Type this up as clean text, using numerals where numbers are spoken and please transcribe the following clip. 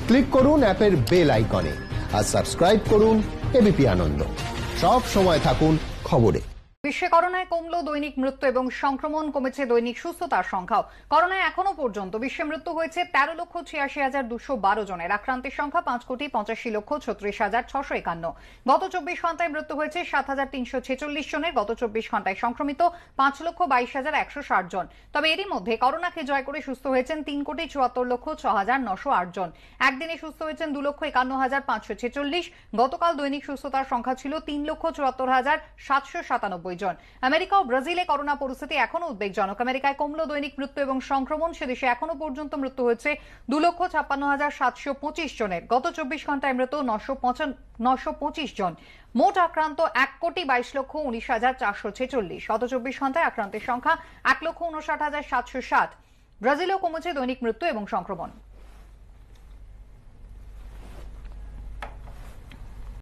Click করুন অ্যাপের bell আইকনে আর সাবস্ক্রাইব করুন এবিপি আনন্দ। সব সময় থাকুন খবরে। বিশ্বে করোনায় কমলো দৈনিক মৃত্যু এবং সংক্রমণ, কমেছে দৈনিক সুস্থতার সংখ্যাও। করোনায় এখনো পর্যন্ত বিশ্বে মৃত্যু হয়েছে 13,86,212 জনের। আক্রান্তের সংখ্যা 5,85,36,651। গত 24 ঘন্টায় মৃত্যু হয়েছে 7,346 জনের। গত 24 ঘন্টায় সংক্রমিত 5,22,160 জন। তবে এরই মধ্যে করোনাকে জয় করে সুস্থ হয়েছেন 3,74,06,908 জন। একদিনে সুস্থ হয়েছেন 2,51,546। গতকাল দৈনিক সুস্থতার সংখ্যা ছিল 3,74,797 জন। আমেরিকা ও ব্রাজিলে করোনা পরিস্থিতি এখনো উদ্বেগজনক। আমেরিকায় কমলো দৈনিক মৃত্যু এবং সংক্রমণ। সেদেশে এখনো পর্যন্ত মৃত্যু হয়েছে 2,56,725 জনের। গত 24 ঘন্টায় মৃত 925 জন। মোট আক্রান্ত 1,22,19,446। গত 24 ঘন্টায় আক্রান্তের সংখ্যা 1,59,760। ব্রাজিলেও কমেছে দৈনিক মৃত্যু এবং সংক্রমণ।